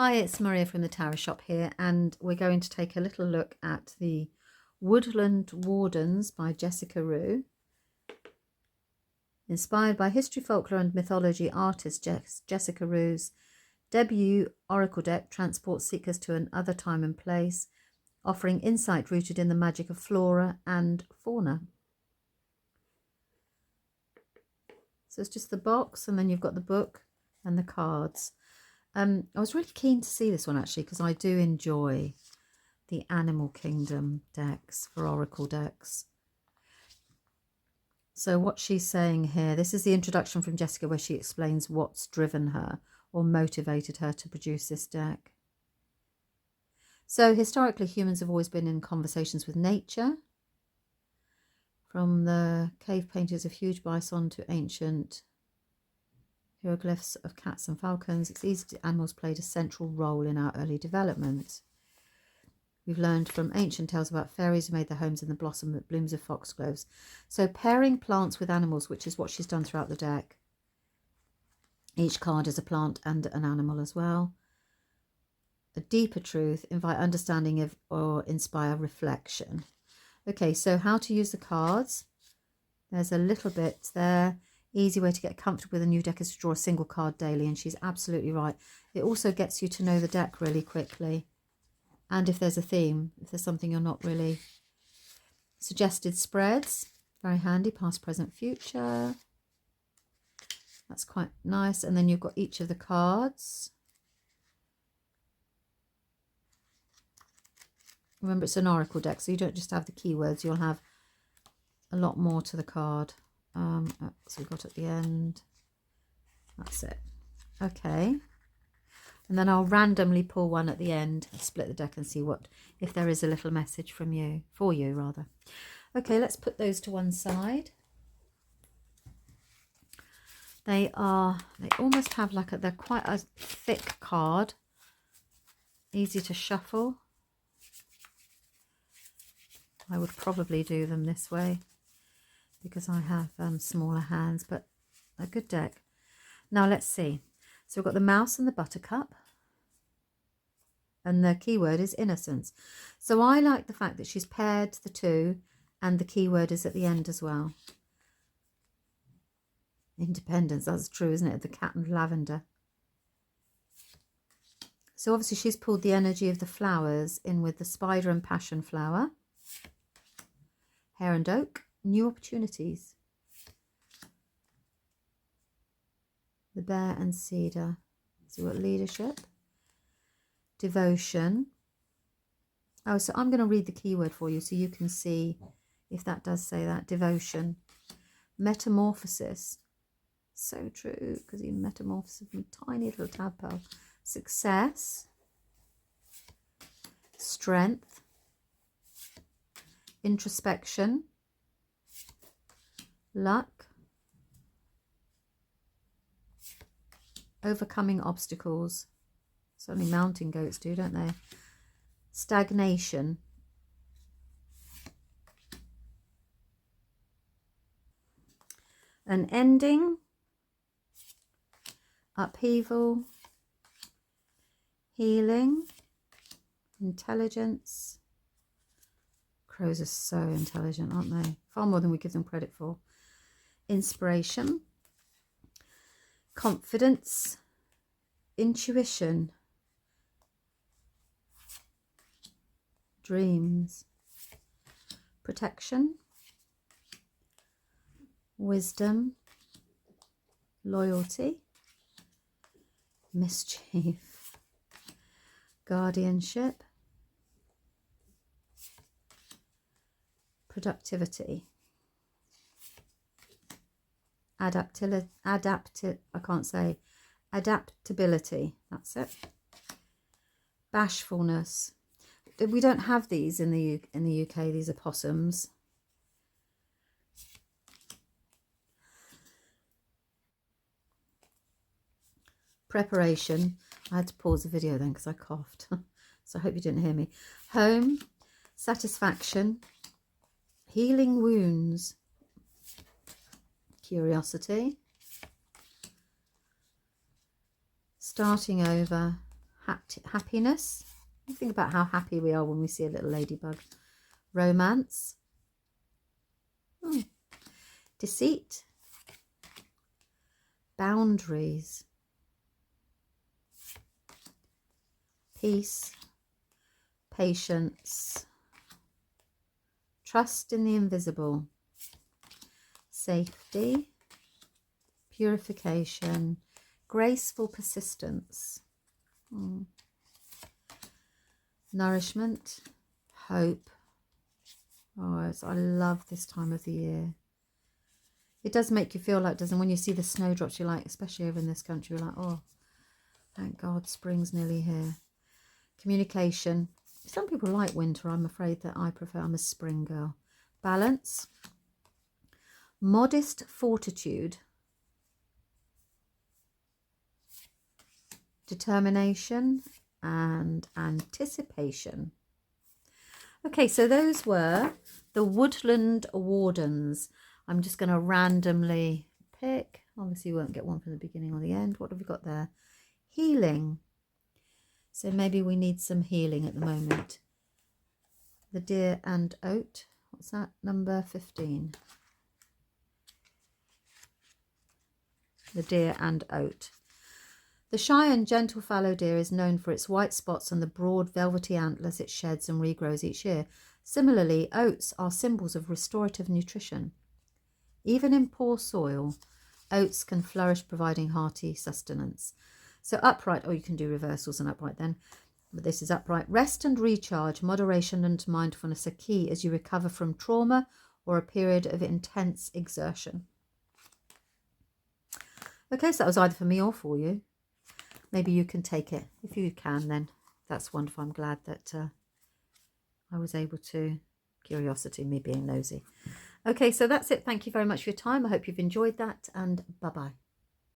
Hi, it's Maria from the Tarot Shop here, and we're going to take a little look at the Woodland Wardens by Jessica Roux. Inspired by history, folklore and mythology artist Jessica Roux's debut oracle deck transports seekers to another time and place, offering insight rooted in the magic of flora and fauna. So it's just the box, and then you've got the book and the cards. I was really keen to see this one actually, because I do enjoy the Animal Kingdom decks for oracle decks. So what she's saying here, this is the introduction from Jessica where she explains what's driven her or motivated her to produce this deck. So historically, humans have always been in conversations with nature. From the cave paintings of huge bison to ancient hieroglyphs of cats and falcons, it's easy that animals played a central role in our early development. We've learned from ancient tales about fairies who made their homes in the blooms of foxgloves. So pairing plants with animals, which is what she's done throughout the deck. Each card is a plant and an animal as well. A deeper truth, invite understanding of or inspire reflection. Okay, so how to use the cards. There's a little bit there. Easy way to get comfortable with a new deck is to draw a single card daily, and she's absolutely right. It also gets you to know the deck really quickly. And if there's a theme, if there's something you're not really... Suggested spreads, very handy, past, present, future. That's quite nice. And then you've got each of the cards. Remember, it's an oracle deck, so you don't just have the keywords, you'll have a lot more to the card. So we've got at the end. That's it. Okay. And then I'll randomly pull one at the end, split the deck and see what, if there is a little message from you, for you rather. Okay, let's put those to one side. They almost have like they're quite a thick card. Easy to shuffle. I would probably do them this way because I have smaller hands, but a good deck. Now let's see. So we've got the mouse and the buttercup, and the keyword is innocence. So I like the fact that she's paired the two and the keyword is at the end as well. Independence, that's true, isn't it? The cat and lavender. So obviously she's pulled the energy of the flowers in with the spider and passion flower. Hare and oak, new opportunities. The bear and cedar. So we've got leadership, devotion. Oh, so I'm going to read the keyword for you so you can see if that does say that. Devotion, metamorphosis. So true, because he metamorphoses from a tiny little tadpole. Success, strength, introspection, luck, overcoming obstacles. Certainly mountain goats do, don't they? Stagnation. An ending. Upheaval. Healing. Intelligence. Crows are so intelligent, aren't they? Far more than we give them credit for. Inspiration. Confidence. Intuition. Dreams. Protection. Wisdom. Loyalty. Mischief. Guardianship. Productivity. Adaptability. That's it. Bashfulness. We don't have these in the UK. These are possums. Preparation. I had to pause the video then because I coughed. So I hope you didn't hear me. Home. Satisfaction. Healing wounds. Curiosity. Starting over. happiness. Think about how happy we are when we see a little ladybug. Romance. Deceit. Boundaries. Peace. Patience. Trust in the invisible. Safety. Purification. Graceful persistence. Nourishment. Hope. Oh, I love this time of the year. It does make you feel like, doesn't it? When you see the snowdrops, you're like, especially over in this country, you're like, oh, thank God, spring's nearly here. Communication. Some people like winter. I'm afraid that I'm a spring girl. Balance. Modest fortitude. Determination and anticipation. Okay, so those were the Woodland Wardens. I'm just going to randomly pick. Obviously, you won't get one from the beginning or the end. What have we got there? Healing. So maybe we need some healing at the moment. The Deer and Oat. What's that? Number 15. The Deer and Oat. The shy and gentle fallow deer is known for its white spots and the broad velvety antlers it sheds and regrows each year. Similarly, oats are symbols of restorative nutrition. Even in poor soil, oats can flourish, providing hearty sustenance. So upright, you can do reversals and upright then, but this is upright. Rest and recharge, moderation and mindfulness are key as you recover from trauma or a period of intense exertion. Okay, so that was either for me or for you. Maybe you can take it. If you can, then that's wonderful. I'm glad that I was able to. Curiosity, me being nosy. Okay, so that's it. Thank you very much for your time. I hope you've enjoyed that, and bye-bye.